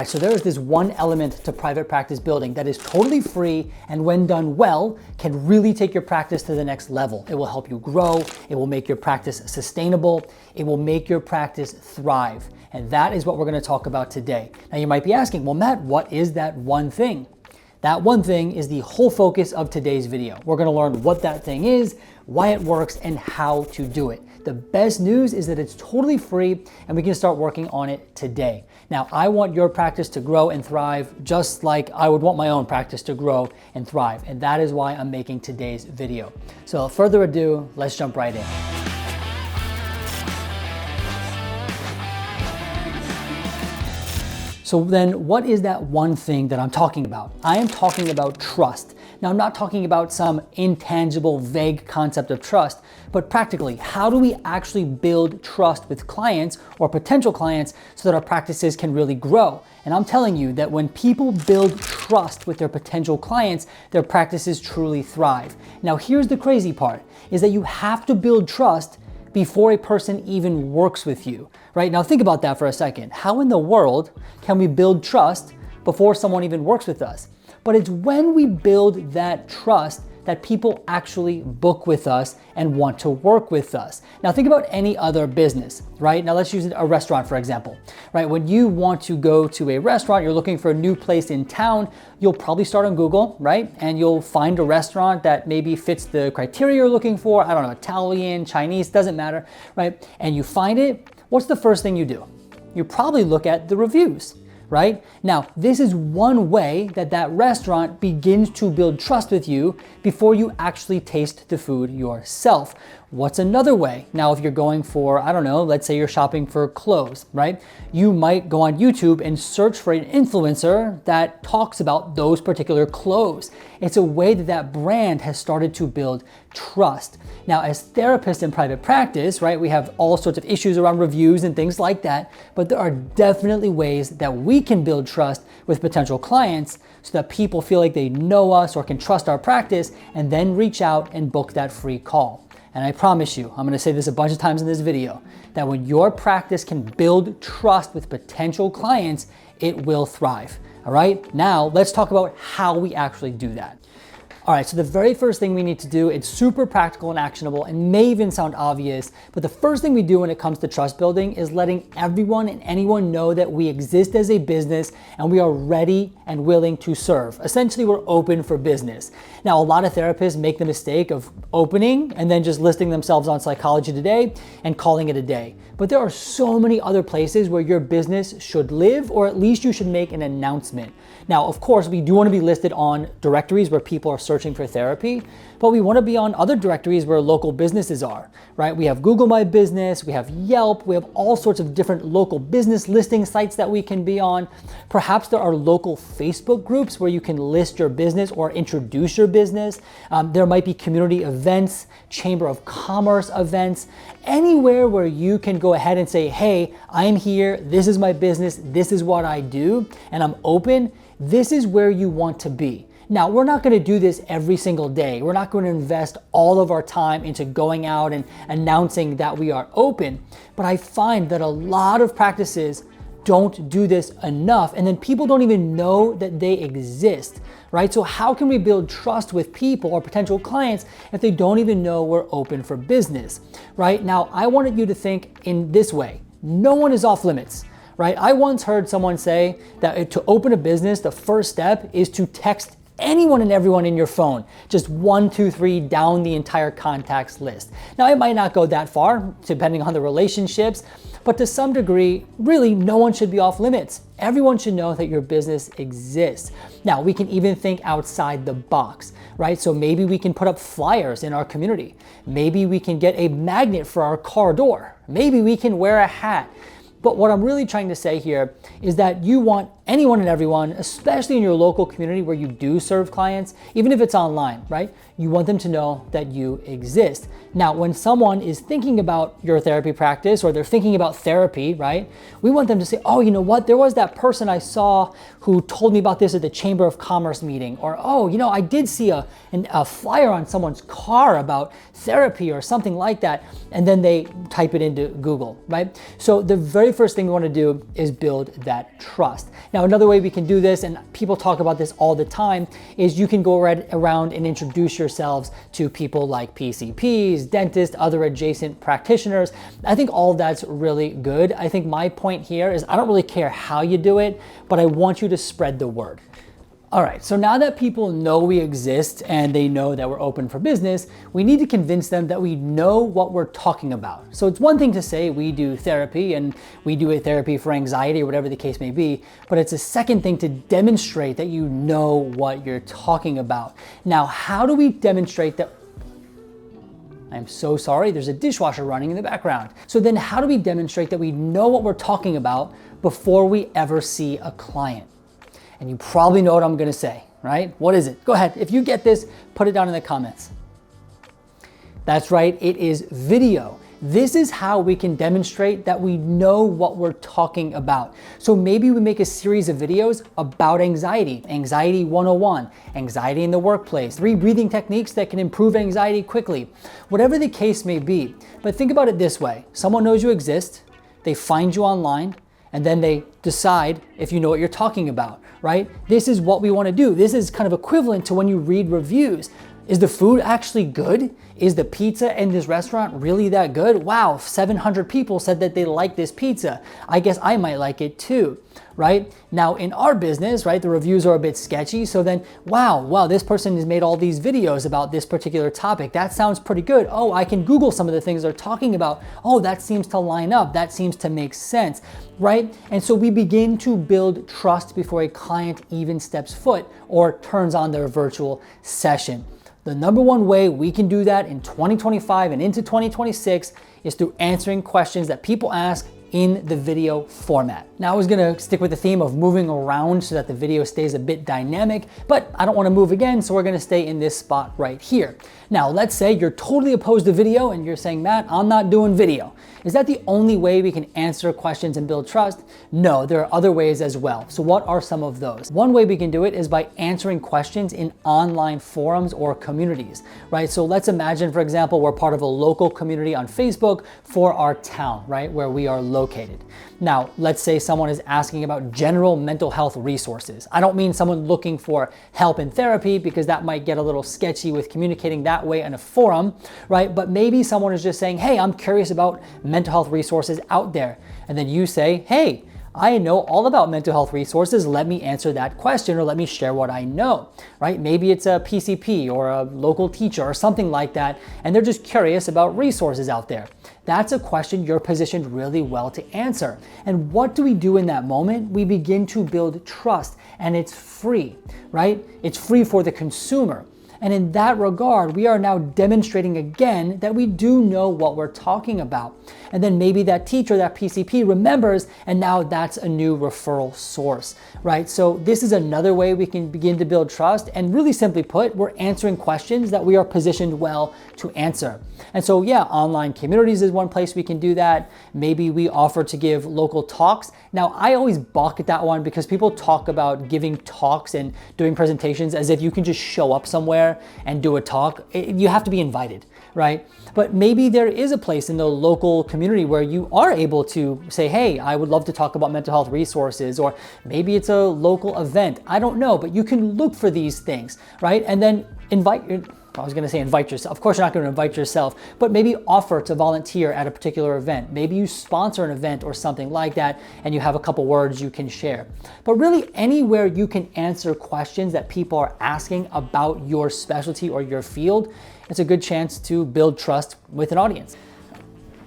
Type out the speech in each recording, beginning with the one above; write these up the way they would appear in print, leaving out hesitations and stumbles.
So there is this one element to private practice building that is totally free, and when done well, can really take your practice to the next level. It will help you grow. It will make your practice sustainable. It will make your practice thrive. And that is what we're going to talk about today. Now you might be asking, well, Matt, what is that one thing? That one thing is the whole focus of today's video. We're going to learn what that thing is, why it works, and how to do it. The best news is that it's totally free and we can start working on it today. Now, I want your practice to grow and thrive just like I would want my own practice to grow and thrive. And that is why I'm making today's video. So without further ado, let's jump right in. So then what is that one thing that I'm talking about? I am talking about trust. Now, I'm not talking about some intangible, vague concept of trust, but practically, how do we actually build trust with clients or potential clients so that our practices can really grow? And I'm telling you that when people build trust with their potential clients, their practices truly thrive. Now, here's the crazy part, is that you have to build trust before a person even works with you, right? Now think about that for a second. How in the world can we build trust before someone even works with us? But it's when we build that trust that people actually book with us and want to work with us. Now think about any other business, right? Now let's use a restaurant, for example, right? When you want to go to a restaurant, you're looking for a new place in town, you'll probably start on Google, right? And you'll find a restaurant that maybe fits the criteria you're looking for. I don't know, Italian, Chinese, doesn't matter, right? And you find it, what's the first thing you do? You probably look at the reviews, right? Now, this is one way that that restaurant begins to build trust with you before you actually taste the food yourself. What's another way? Now, if you're going for, I don't know, let's say you're shopping for clothes, right? You might go on YouTube and search for an influencer that talks about those particular clothes. It's a way that that brand has started to build trust. Now, as therapists in private practice, right, we have all sorts of issues around reviews and things like that, but there are definitely ways that we can build trust with potential clients so that people feel like they know us or can trust our practice and then reach out and book that free call. And I promise you, I'm gonna say this a bunch of times in this video, that when your practice can build trust with potential clients, it will thrive. All right, now let's talk about how we actually do that. All right, so the very first thing we need to do, it's super practical and actionable and may even sound obvious, but the first thing we do when it comes to trust building is letting everyone and anyone know that we exist as a business and we are ready and willing to serve. Essentially, we're open for business. Now, a lot of therapists make the mistake of opening and then just listing themselves on Psychology Today and calling it a day. But there are so many other places where your business should live, or at least you should make an announcement. Now, of course, we do want to be listed on directories where people are searching for therapy, but we want to be on other directories where local businesses are, right? We have Google My Business, we have Yelp, we have all sorts of different local business listing sites that we can be on. Perhaps there are local Facebook groups where you can list your business or introduce your business. There might be community events, Chamber of Commerce events, anywhere where you can go ahead and say, hey, I'm here, this is my business, this is what I do, and I'm open. This is where you want to be. Now, we're not going to do this every single day. We're not going to invest all of our time into going out and announcing that we are open. But I find that a lot of practices don't do this enough, and then people don't even know that they exist, right? So how can we build trust with people or potential clients if they don't even know we're open for business, right? Now, I wanted you to think in this way. No one is off limits. Right? I once heard someone say that to open a business, the first step is to text anyone and everyone in your phone, just 1, 2, 3 down the entire contacts list. Now, it might not go that far, depending on the relationships, but to some degree, really, no one should be off limits. Everyone should know that your business exists. Now, we can even think outside the box, right? So maybe we can put up flyers in our community. Maybe we can get a magnet for our car door. Maybe we can wear a hat. But what I'm really trying to say here is that you want anyone and everyone, especially in your local community where you do serve clients, even if it's online, right? You want them to know that you exist. Now, when someone is thinking about your therapy practice or they're thinking about therapy, right? We want them to say, oh, you know what? There was that person I saw who told me about this at the Chamber of Commerce meeting. Or, oh, you know, I did see a flyer on someone's car about therapy or something like that. And then they type it into Google, right? So the very first thing we want to do is build that trust. Now, Now, another way we can do this, and people talk about this all the time, is you can go around and introduce yourselves to people like PCPs, dentists, other adjacent practitioners. I think all that's really good. I think my point here is I don't really care how you do it, but I want you to spread the word. All right, so now that people know we exist and they know that we're open for business, we need to convince them that we know what we're talking about. So it's one thing to say we do therapy and we do a therapy for anxiety or whatever the case may be, but it's a second thing to demonstrate that you know what you're talking about. Now, how do we demonstrate that? I'm so sorry, there's a dishwasher running in the background. So then how do we demonstrate that we know what we're talking about before we ever see a client? And you probably know what I'm gonna say, right? What is it? Go ahead. If you get this, put it down in the comments. That's right, it is video. This is how we can demonstrate that we know what we're talking about. So maybe we make a series of videos about anxiety, Anxiety 101, anxiety in the workplace, 3 breathing techniques that can improve anxiety quickly, whatever the case may be. But think about it this way. Someone knows you exist, they find you online, and then they decide if you know what you're talking about, right? This is what we want to do. This is kind of equivalent to when you read reviews. Is the food actually good? Is the pizza in this restaurant really that good? Wow, 700 people said that they like this pizza. I guess I might like it too, right? Now in our business, right, the reviews are a bit sketchy. So then, wow, this person has made all these videos about this particular topic. That sounds pretty good. Oh, I can Google some of the things they're talking about. Oh, that seems to line up. That seems to make sense, right? And so we begin to build trust before a client even steps foot or turns on their virtual session. The number one way we can do that in 2025 and into 2026 is through answering questions that people ask in the video format. Now I was gonna stick with the theme of moving around so that the video stays a bit dynamic, but I don't wanna move again, so we're gonna stay in this spot right here. Now, let's say you're totally opposed to video and you're saying, Matt, I'm not doing video. Is that the only way we can answer questions and build trust? No, there are other ways as well. So what are some of those? One way we can do it is by answering questions in online forums or communities, right? So let's imagine, for example, we're part of a local community on Facebook for our town, right, where we are located. Now, let's say someone is asking about general mental health resources. I don't mean someone looking for help in therapy, because that might get a little sketchy with communicating that way in a forum, right? But maybe someone is just saying, hey, I'm curious about mental health resources out there. And then you say, hey, I know all about mental health resources. Let me answer that question, or let me share what I know, right? Maybe it's a PCP or a local teacher or something like that, and they're just curious about resources out there. That's a question you're positioned really well to answer. And what do we do in that moment? We begin to build trust, and it's free, right? It's free for the consumer. And in that regard, we are now demonstrating again that we do know what we're talking about. And then maybe that teacher, that PCP remembers, and now that's a new referral source, right? So this is another way we can begin to build trust. And really simply put, we're answering questions that we are positioned well to answer. And so yeah, online communities is one place we can do that. Maybe we offer to give local talks. Now, I always balk at that one because people talk about giving talks and doing presentations as if you can just show up somewhere and do a talk. You have to be invited, right? But maybe there is a place in the local community where you are able to say, hey, I would love to talk about mental health resources, or maybe it's a local event. I don't know, but you can look for these things, right? And then invite yourself. Of course, you're not going to invite yourself, but maybe offer to volunteer at a particular event. Maybe you sponsor an event or something like that, and you have a couple words you can share. But really, anywhere you can answer questions that people are asking about your specialty or your field, it's a good chance to build trust with an audience.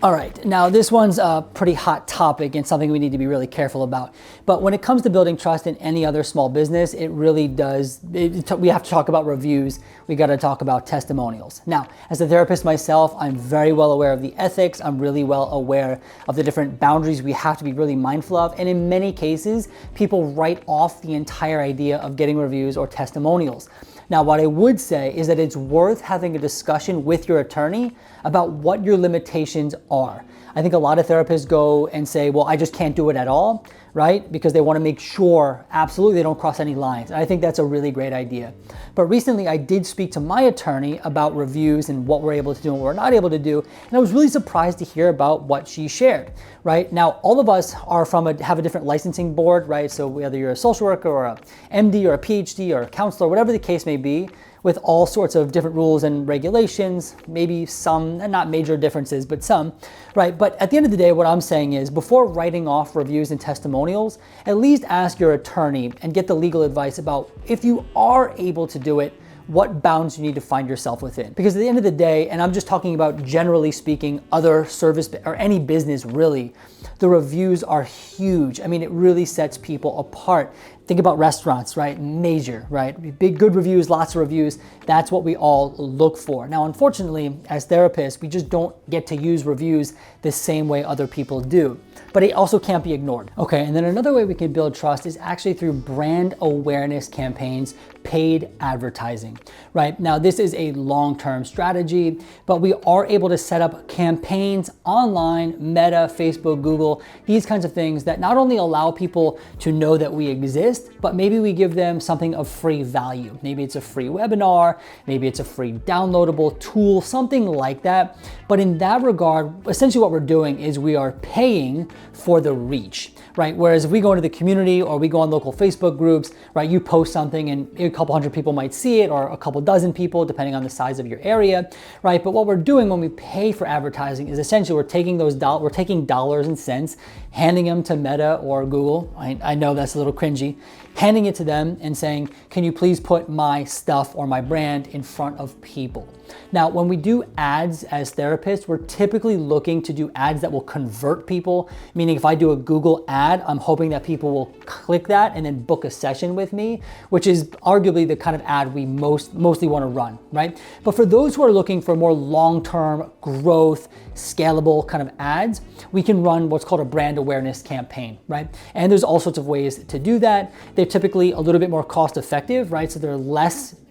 All right, now this one's a pretty hot topic and something we need to be really careful about. But when it comes to building trust in any other small business, it really does, we have to talk about reviews. We got to talk about testimonials. Now, as a therapist myself, I'm very well aware of the ethics. I'm really well aware of the different boundaries we have to be really mindful of. And in many cases, people write off the entire idea of getting reviews or testimonials. Now, what I would say is that it's worth having a discussion with your attorney about what your limitations are. I think a lot of therapists go and say, well, I just can't do it at all, right? Because they want to make sure absolutely they don't cross any lines. And I think that's a really great idea. But recently I did speak to my attorney about reviews and what we're able to do and what we're not able to do. And I was really surprised to hear about what she shared, right? Now, all of us are have a different licensing board, right? So whether you're a social worker or a MD or a PhD or a counselor, whatever the case may be, with all sorts of different rules and regulations, maybe some, and not major differences, but some, right? But at the end of the day, what I'm saying is before writing off reviews and testimonials, at least ask your attorney and get the legal advice about if you are able to do it, what bounds you need to find yourself within. Because at the end of the day, and I'm just talking about generally speaking, other service or any business really, the reviews are huge. I mean, it really sets people apart. Think about restaurants, right? Major, right? Big, good reviews, lots of reviews. That's what we all look for. Now, unfortunately, as therapists, we just don't get to use reviews the same way other people do. But it also can't be ignored. Okay, and then another way we can build trust is actually through brand awareness campaigns, paid advertising, right? Now, this is a long-term strategy, but we are able to set up campaigns online, Meta, Facebook, Google, these kinds of things that not only allow people to know that we exist, but maybe we give them something of free value. Maybe it's a free webinar, maybe it's a free downloadable tool, something like that. But in that regard, essentially what we're doing is we are paying for the reach, right? Whereas if we go into the community or we go on local Facebook groups, right, you post something and a couple hundred people might see it or a couple dozen people, depending on the size of your area, right? But what we're doing when we pay for advertising is essentially we're taking dollars and cents, handing them to Meta or Google. I know that's a little cringy, handing it to them and saying, can you please put my stuff or my brand in front of people? Now, when we do ads as therapists, we're typically looking to do ads that will convert people, meaning if I do a Google ad, I'm hoping that people will click that and then book a session with me, which is arguably the kind of ad we mostly want to run, right? But for those who are looking for more long-term growth, scalable kind of ads, we can run what's called a brand awareness campaign, right? And there's all sorts of ways to do that. They're typically a little bit more cost effective, right? So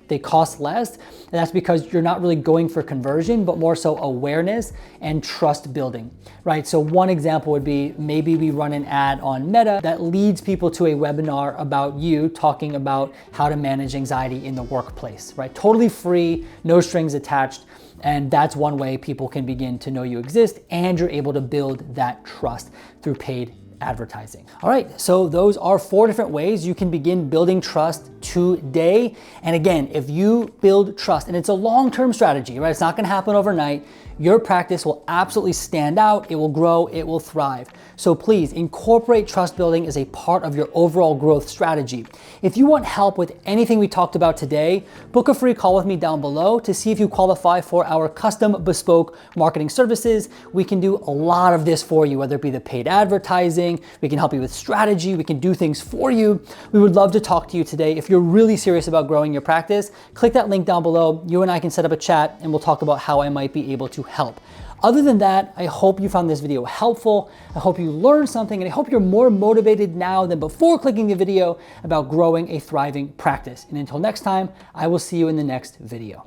they cost less, and that's because you're not really going for conversion, but more so awareness and trust building, right? So one example would be maybe we run an ad on Meta that leads people to a webinar about you talking about how to manage anxiety in the workplace, right? Totally free, no strings attached. And that's one way people can begin to know you exist and you're able to build that trust through paid advertising. All right, so those are 4 different ways you can begin building trust today. And again, if you build trust, and it's a long-term strategy, right? It's not gonna happen overnight. Your practice will absolutely stand out, it will grow, it will thrive. So please incorporate trust building as a part of your overall growth strategy. If you want help with anything we talked about today, book a free call with me down below to see if you qualify for our custom bespoke marketing services. We can do a lot of this for you, whether it be the paid advertising, we can help you with strategy, we can do things for you. We would love to talk to you today. If you're really serious about growing your practice, click that link down below. You and I can set up a chat and we'll talk about how I might be able to help. Other than that, I hope you found this video helpful. I hope you learned something, and I hope you're more motivated now than before clicking the video about growing a thriving practice. And until next time, I will see you in the next video.